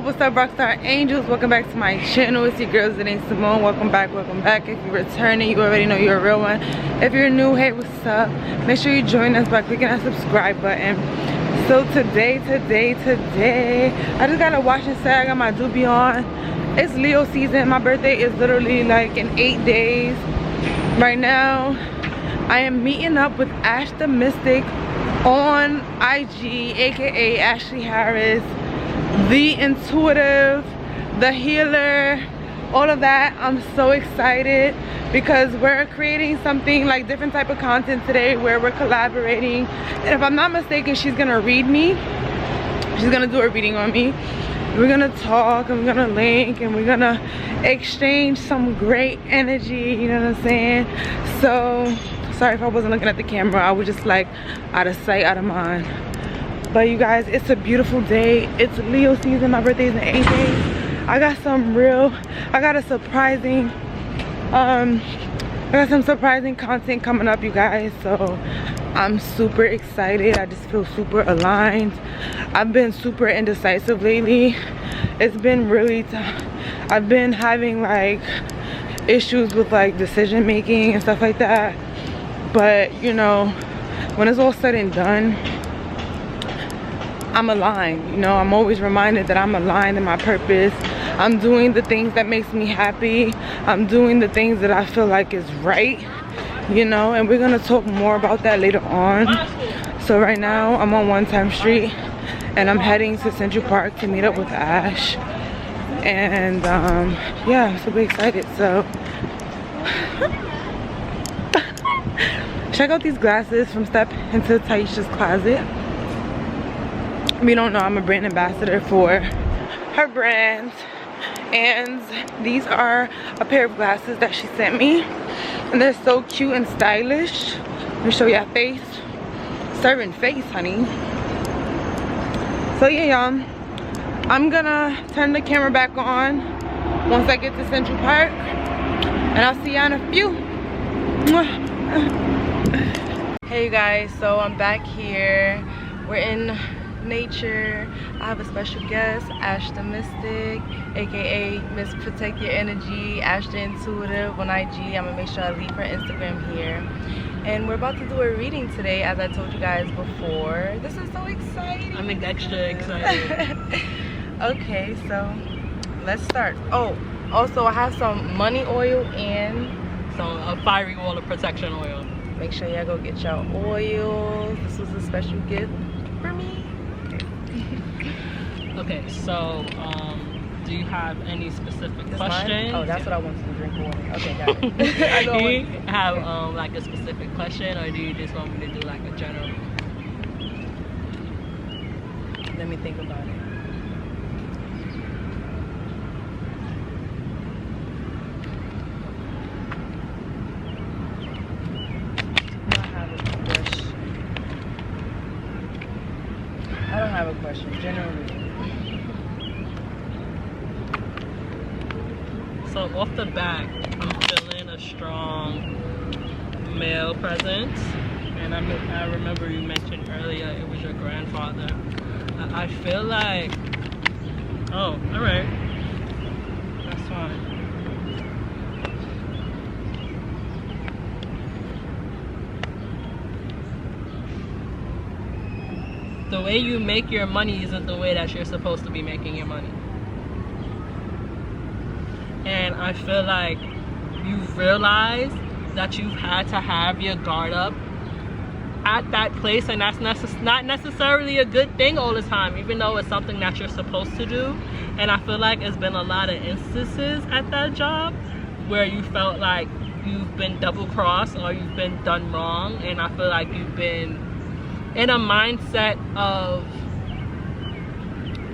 what's up, Rockstar Angels? Welcome back to my channel. It's your girl Zane Simone. Welcome back. If you're returning, you already know you're a real one. If you're new, hey, what's up? Make sure you join us by clicking that subscribe button. So today I just gotta wash and say I got my doobie on. It's Leo season. My birthday is literally like in 8 days. Right now I am meeting up with Ash the Mystic on IG, aka Ashley Harris, the intuitive, the healer, all of that. I'm so excited because we're creating something like different type of content today where we're collaborating, and if I'm not mistaken, she's gonna read me. She's gonna do a reading on me. We're gonna talk and we're gonna link and we're gonna exchange some great energy, you know what I'm saying? So sorry if I wasn't looking at the camera. I was just like out of sight, out of mind. But you guys, it's a beautiful day. It's Leo season. My birthday is in 8 days. I got some surprising content coming up, you guys. So I'm super excited. I just feel super aligned. I've been super indecisive lately. It's been really I've been having like issues with like decision making and stuff like that. But you know, when it's all said and done, I'm aligned. You know, I'm always reminded that I'm aligned in my purpose. I'm doing the things that makes me happy. I'm doing the things that I feel like is right, you know, and we're gonna talk more about that later on. So right now I'm on 1 Time Street and I'm heading to Central Park to meet up with Ash. And yeah, I'm super excited. So check out these glasses from Step Into Taisha's Closet. If you don't know, I'm a brand ambassador for her brand, and these are a pair of glasses that she sent me, and they're so cute and stylish. Let me show you our face. Serving face, honey. So yeah, y'all, I'm gonna turn the camera back on once I get to Central Park, and I'll see y'all in a few. Hey you guys, so I'm back here. We're in nature. I have a special guest, Ash the Mystic, aka Miss Protect Your Energy, Ash the Intuitive on IG. I'm gonna make sure I leave her Instagram here. And we're about to do a reading today, as I told you guys before. This is so exciting. I'm extra excited. Okay, so let's start. Oh, also I have some money oil and a fiery wall of protection oil. Make sure y'all go get y'all oils. This was a special gift for me. Okay, so do you have any specific questions? Oh, that's what I wanted to drink water. Okay, got it. Do you have like a specific question, or do you just want me to do like a general? Let me think about it. I don't have a question, generally. So off the bat, I'm feeling a strong male presence, and I remember you mentioned earlier it was your grandfather. I feel like, oh, all right, that's fine. The way you make your money isn't the way that you're supposed to be making your money. And I feel like you've realized that you've had to have your guard up at that place, and that's not necessarily a good thing all the time, even though it's something that you're supposed to do. And I feel like it's been a lot of instances at that job where you felt like you've been double-crossed or you've been done wrong, and I feel like you've been in a mindset of,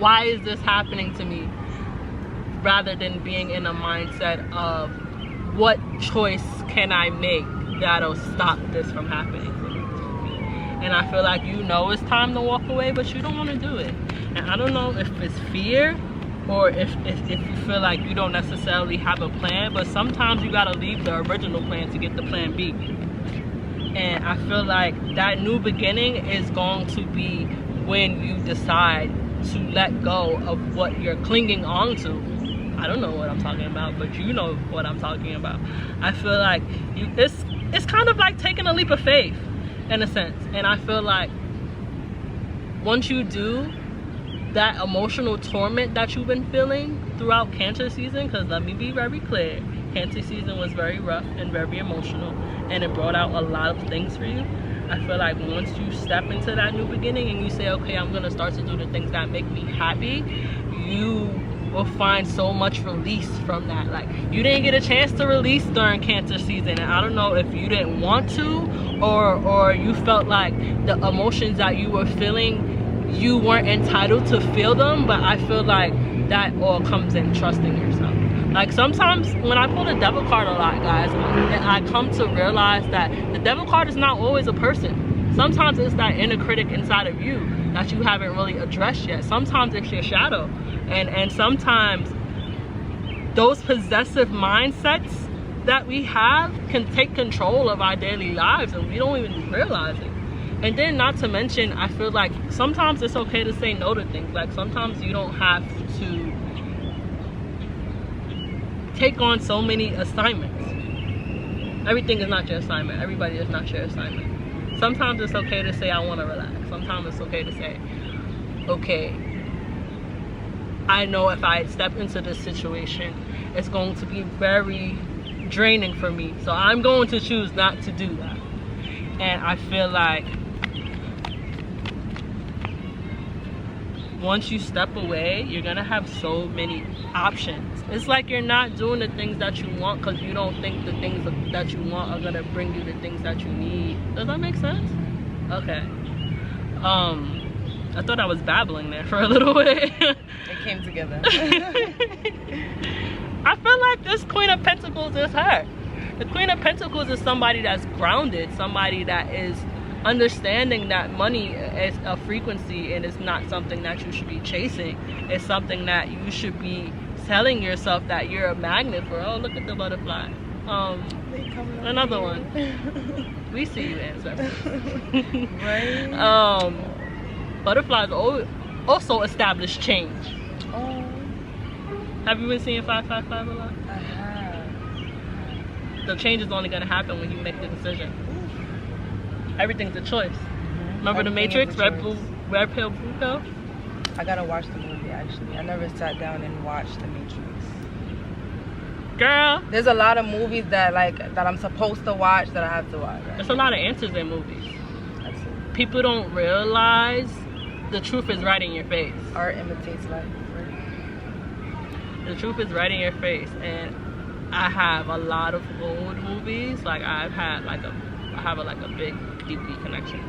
why is this happening to me, rather than being in a mindset of, what choice can I make that'll stop this from happening to me. And I feel like you know it's time to walk away, but you don't want to do it. And I don't know if it's fear, or if you feel like you don't necessarily have a plan, but sometimes you gotta leave the original plan to get the plan B. And I feel like that new beginning is going to be when you decide to let go of what you're clinging on to. I don't know what I'm talking about, but you know what I'm talking about. I feel like it's kind of like taking a leap of faith in a sense. And I feel like once you do, that emotional torment that you've been feeling throughout Cancer season, because let me be very clear, Cancer season was very rough and very emotional, and it brought out a lot of things for you. I feel like once you step into that new beginning and you say, okay, I'm gonna start to do the things that make me happy, you will find so much release from that. Like, you didn't get a chance to release during Cancer season, and I don't know if you didn't want to, or you felt like the emotions that you were feeling, you weren't entitled to feel them. But I feel like that all comes in trusting yourself. Like, sometimes when I pull the devil card a lot, guys, I come to realize that the devil card is not always a person. Sometimes it's that inner critic inside of you that you haven't really addressed yet. Sometimes it's your shadow, and sometimes those possessive mindsets that we have can take control of our daily lives, and we don't even realize it. And then, not to mention, I feel like sometimes it's okay to say no to things. Like, sometimes you don't have to take on so many assignments. Everything is not your assignment. Everybody is not your assignment. Sometimes it's okay to say, I want to relax. Sometimes it's okay to say, okay, I know if I step into this situation, it's going to be very draining for me. So I'm going to choose not to do that. And I feel like once you step away, you're gonna have so many options. It's like you're not doing the things that you want because you don't think the things that you want are gonna bring you the things that you need. Does that make sense? Okay. I thought I was babbling there for a little bit. It came together. I feel like this Queen of Pentacles is her. The Queen of Pentacles is somebody that's grounded, somebody that is understanding that money is a frequency and it's not something that you should be chasing. It's something that you should be telling yourself that you're a magnet for. Oh, look at the butterfly. Another one. We see you, ancestors. Right. Butterflies also establish change. Oh. Have you been seeing 555 a lot? I have. The change is only going to happen when you make the decision. Everything's a choice. Remember The Matrix? Red pill, blue pill? I gotta watch the movie, actually. I never sat down and watched The Matrix. Girl, there's a lot of movies that I'm supposed to watch that I have to watch. Right? There's a lot of answers in movies. Absolutely. People don't realize the truth is right in your face. Art imitates life. Right? The truth is right in your face. And I have a lot of old movies. Like, I have a big DVD collection.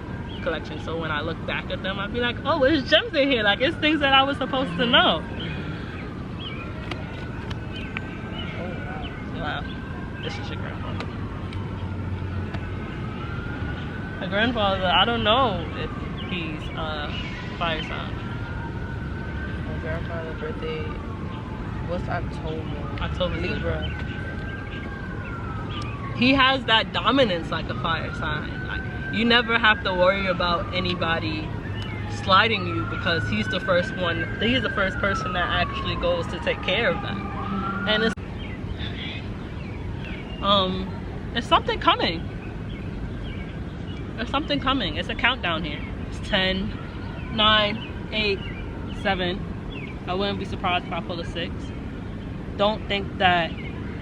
So when I look back at them, I'd be like, oh, there's gems in here. Like, it's things that I was supposed to know. Wow. This is your grandfather. My grandfather, I don't know if he's fire sign. My grandfather's birthday, what's October? Libra. He has that dominance like a fire sign. Like, you never have to worry about anybody sliding you because he's the first one. He's the first person that actually goes to take care of that. And it's something coming. There's something coming. It's a countdown here. It's 10, 9, 8, 7. I wouldn't be surprised if I pull a 6. Don't think that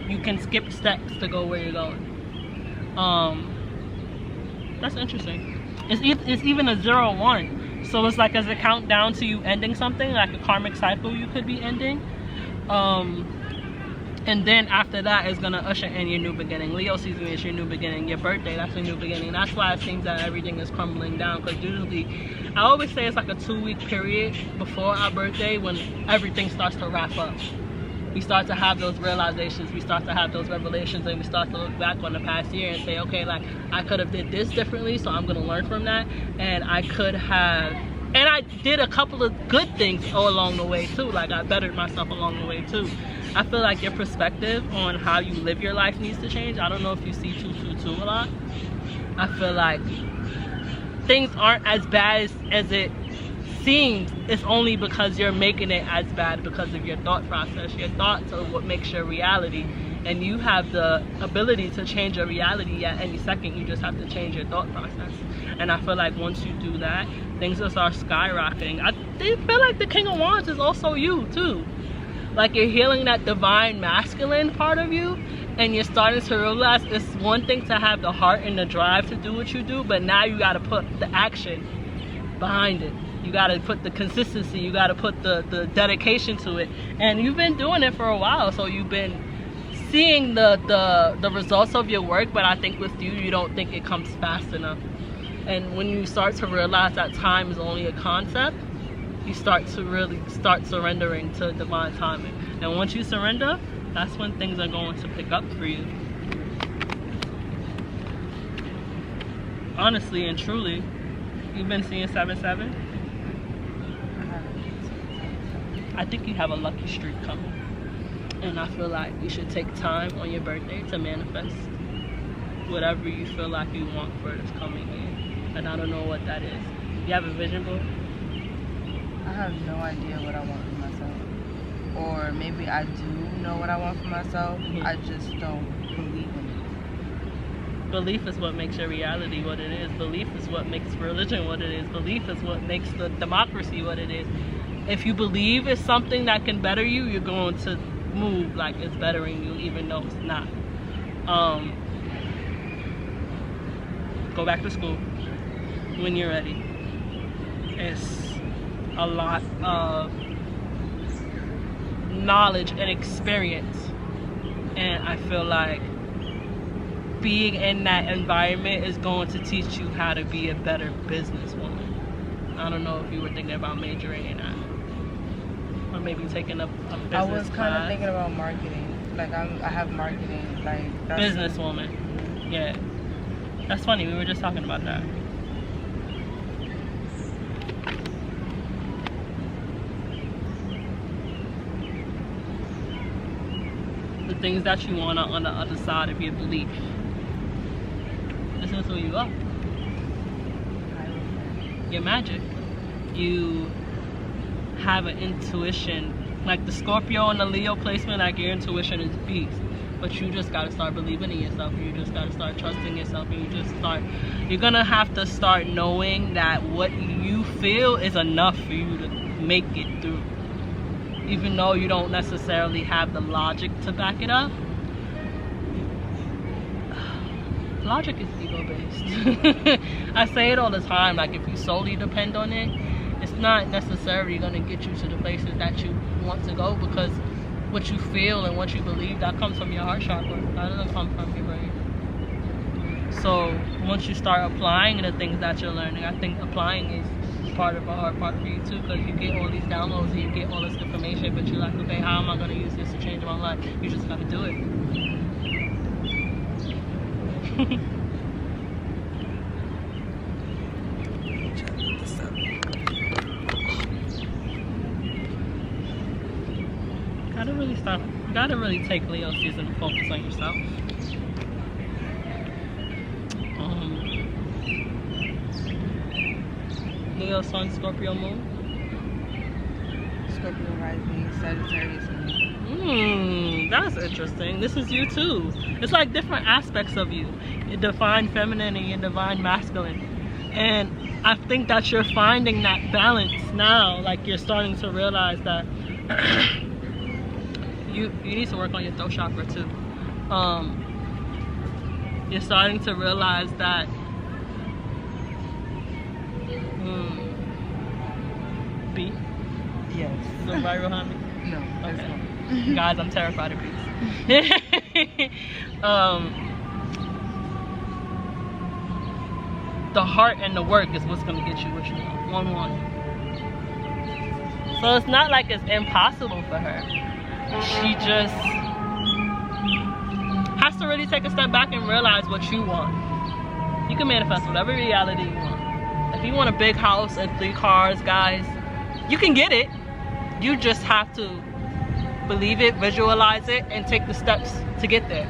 you can skip steps to go where you're going. That's interesting. It's even a 0-1, so it's like as a countdown to you ending something, like a karmic cycle you could be ending. And then after that is gonna usher in your new beginning. Leo season is your new beginning. Your birthday, that's your new beginning. That's why it seems that everything is crumbling down, because usually I always say it's like a 2-week period before our birthday when everything starts to wrap up. We start to have those realizations, we start to have those revelations, and we start to look back on the past year and say, okay, like, I could have did this differently, so I'm gonna learn from that. And I did a couple of good things along the way too. Like, I bettered myself along the way too. I feel like your perspective on how you live your life needs to change. I don't know if you see 222 a lot. I feel like things aren't as bad as it seems it's only because you're making it as bad because of your thought process. Your thoughts are what makes your reality, and you have the ability to change your reality at any second. You just have to change your thought process. And I feel like once you do that, things will start skyrocketing. I feel like the King of Wands is also you too. Like, you're healing that divine masculine part of you, and you're starting to realize it's one thing to have the heart and the drive to do what you do, but now you got to put the action behind it. You got to put the consistency, you got to put the dedication to it. And you've been doing it for a while, so you've been seeing the results of your work, but I think with you, you don't think it comes fast enough. And when you start to realize that time is only a concept, you start to really start surrendering to divine timing. And once you surrender, that's when things are going to pick up for you. Honestly and truly, you've been seeing 7-7. I think you have a lucky streak coming. And I feel like you should take time on your birthday to manifest whatever you feel like you want for this coming year. And I don't know what that is. You have a vision board? I have no idea what I want for myself. Or maybe I do know what I want for myself. I just don't believe in it. Belief is what makes your reality what it is. Belief is what makes religion what it is. Belief is what makes the democracy what it is. If you believe it's something that can better you, you're going to move like it's bettering you, even though it's not. Go back to school when you're ready. It's a lot of knowledge and experience, and I feel like being in that environment is going to teach you how to be a better businesswoman. I don't know if you were thinking about majoring in that, or maybe taking a business class. I was kind of thinking about marketing. Like, I have marketing, like, that's businesswoman. Yeah, that's funny, we were just talking about that. The things that you want are on the other side of your belief. This is who you are. You're magic. You have an intuition. Like the Scorpio and the Leo placement, like your intuition is beast. But you just gotta start believing in yourself. You just gotta start trusting yourself. And you're gonna have to start knowing that what you feel is enough for you to make it through. Even though you don't necessarily have the logic to back it up. Logic is ego-based. I say it all the time, like if you solely depend on it, it's not necessarily going to get you to the places that you want to go, because what you feel and what you believe, that comes from your heart chakra. That doesn't come from your brain. So once you start applying the things that you're learning, I think applying is part of a hard part for you too, because you get all these downloads and you get all this information, but you're like, okay, how am I going to use this to change my life? You just got to do it. You gotta really take Leo season and focus on yourself. Leo Sun, Scorpio Moon. Scorpio rising, Sagittarius Moon. That's interesting. This is you too. It's like different aspects of you. Your divine feminine and your divine masculine. And I think that you're finding that balance now. Like you're starting to realize that you need to work on your throat chakra too. You're starting to realize that bee? Yes. Is it right behind me? No. Okay. Guys, I'm terrified of bees. The heart and the work is what's gonna get you what you want. 1-1. So it's not like it's impossible for her. She just has to really take a step back and realize what you want. You can manifest whatever reality you want. If you want a big house and 3 cars, guys, you can get it. You just have to believe it, visualize it, and take the steps to get there.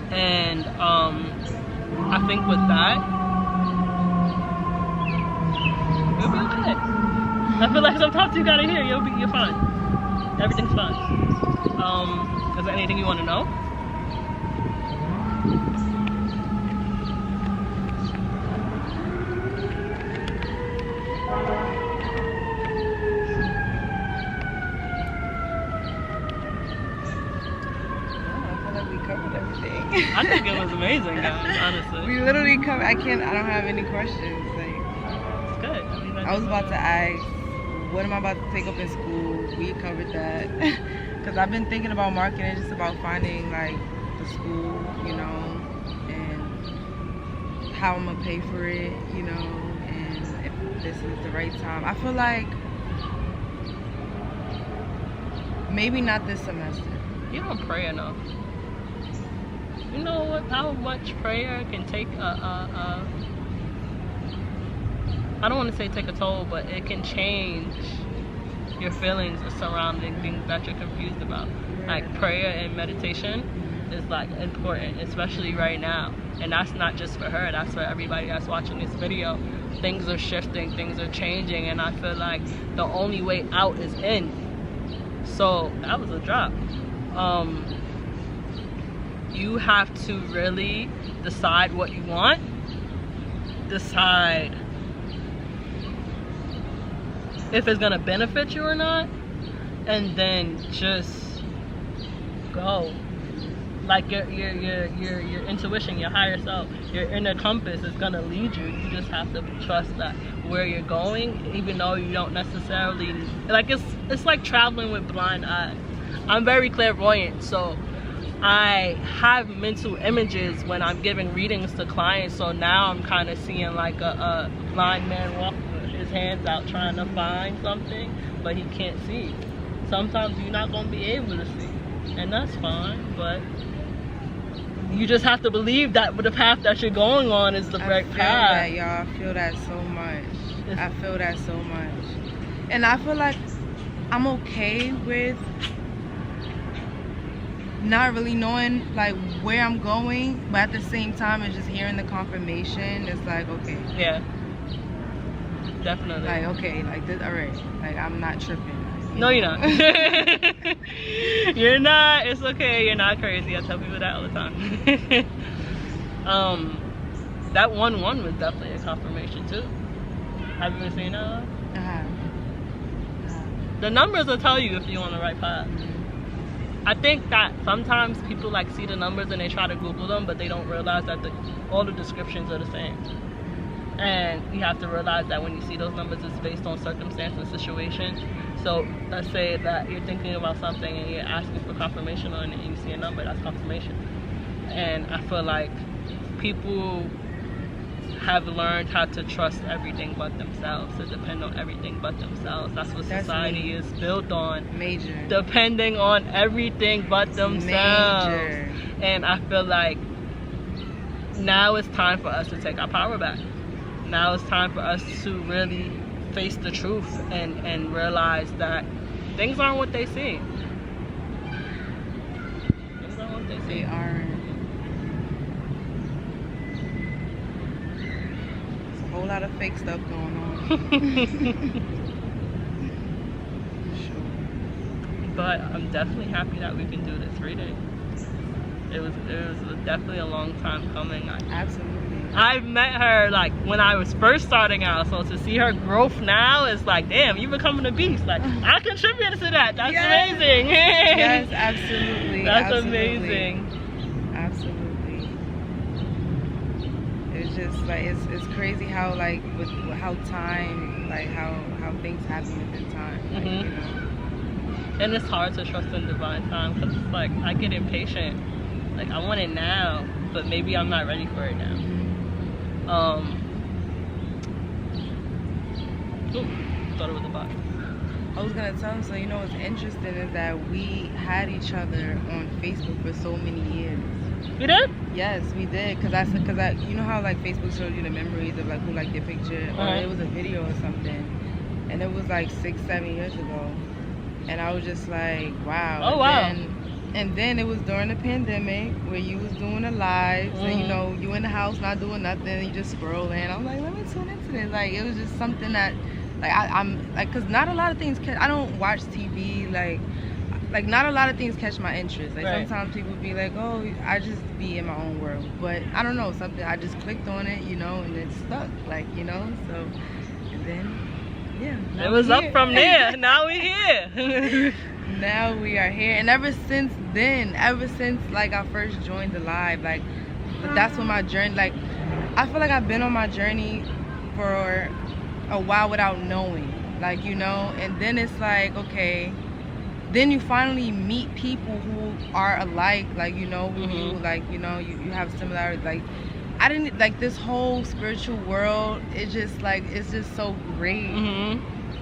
And I think with that, you'll be okay. I feel like sometimes you gotta hear, you're fine. Everything's fine. Is there anything you want to know? I think it was amazing, guys, honestly. We literally covered, I don't have any questions. Like, it's good. I was about to ask, what am I about to take up in school? We covered that. Because I've been thinking about marketing, just about finding like the school, you know, and how I'm gonna pay for it, you know, and if this is the right time. I feel like maybe not this semester. You don't pray enough. You know what? How much prayer can take I don't want to say take a toll, but it can change your feelings surrounding things that you're confused about. Like prayer and meditation is like important, especially right now. And that's not just for her, that's for everybody that's watching this video. Things are shifting, things are changing, and I feel like the only way out is in. So that was a drop. You have to really decide what you want, decide if it's gonna benefit you or not, and then just go. Like your intuition, your higher self, your inner compass is gonna lead you. You just have to trust that where you're going, even though you don't necessarily like. It's like traveling with blind eyes. I'm very clairvoyant, so I have mental images when I'm giving readings to clients. So now I'm kind of seeing like a blind man walk with his hands out trying to find something, but he can't see. Sometimes you're not gonna be able to see, and that's fine. But you just have to believe that the path that you're going on is the right path. I feel that, y'all. I feel that so much. I feel that so much. And I feel like I'm okay with not really knowing like where I'm going, but at the same time it's just hearing the confirmation. It's like, okay. Yeah. Definitely. Like, okay, like this, all right. Like, I'm not tripping. No, you're not. You're not. It's okay. You're not crazy. I tell people that all the time. That 1-1 was definitely a confirmation too. Have you been seeing that? I have. The numbers will tell you if you're on the right path. I think that sometimes people like see the numbers and they try to Google them, but they don't realize that all the descriptions are the same. And you have to realize that when you see those numbers, it's based on circumstance and situation. So let's say that you're thinking about something and you're asking for confirmation on it, and you see a number, that's confirmation. And I feel like people have learned how to trust everything but themselves, to depend on everything but themselves. That's what society is built on. Major. Depending on everything but themselves. Major. And I feel like now it's time for us to take our power back. Now it's time for us to really face the truth and realize that things aren't what they seem. Things aren't what they seem. They aren't. There's a whole lot of fake stuff going on. Sure. But I'm definitely happy that we can do this reading. It was definitely a long time coming. Absolutely. I've met her like when I was first starting out, so to see her growth now is like, damn, you're becoming a beast. Like, I contributed to that. That's amazing. Yes, absolutely. That's absolutely. amazing. Absolutely. It's just like it's crazy how like with how time, like how things happen within time. Like, you know? And it's hard to trust in divine time because it's like I get impatient. Like I want it now, but maybe I'm not ready for it now. Thought it was a bot. I was gonna tell him, so you know what's interesting is that we had each other on Facebook for so many years. You did? Yes, we did. Cause I you know how like Facebook shows you the memories of like who liked your picture, or it was a video or something, and it was like 6-7 years ago, and I was just like, wow. Oh wow. And then it was during the pandemic where you was doing the lives, and you know, you in the house not doing nothing, you just scrolling. I was like, let me tune into this. Like, it was just something that Like I'm like, cause not a lot of things I don't watch TV, like not a lot of things catch my interest. Like sometimes people be like, oh, I just be in my own world, but I don't know, something I just clicked on it, you know, and it stuck, like, you know. So and then yeah, it was up from there. Now we here. Now we are here, and ever since then, ever since like I first joined the live, like that's when my journey, like I feel like I've been on my journey for a while without knowing, like, you know. And then it's like, okay, then you finally meet people who are alike, like, you know, who you like, you know, you have similarities. Like I didn't like this whole spiritual world. It's just like, it's just so great.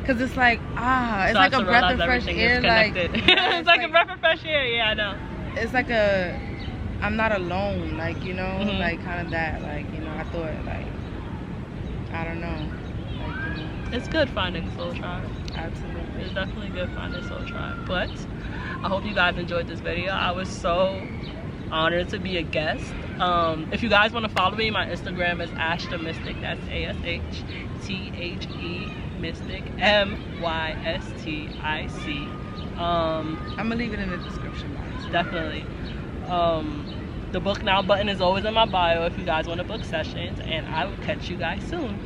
Cause it's like, it's like a breath of fresh air. Like it's like a breath of fresh air. Yeah, I know. It's like I'm not alone. Like, you know, like kind of that. Like, you know, I thought, like, I don't know. Like, you know. It's good finding Soul Tribe. Absolutely. It's definitely good finding Soul Tribe. But I hope you guys enjoyed this video. I was so honored to be a guest. If you guys want to follow me, my Instagram is AshTheMystic. That's ASHTHE Mystic, MYSTIC. I'm gonna leave it in the description box. Definitely. The book now button is always in my bio if you guys want to book sessions, and I will catch you guys soon.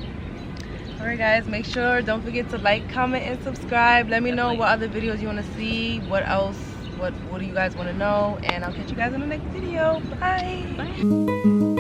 Alright guys, make sure, don't forget to like, comment, and subscribe. Let me know what other videos you want to see, what else, what do you guys want to know, and I'll catch you guys in the next video. Bye.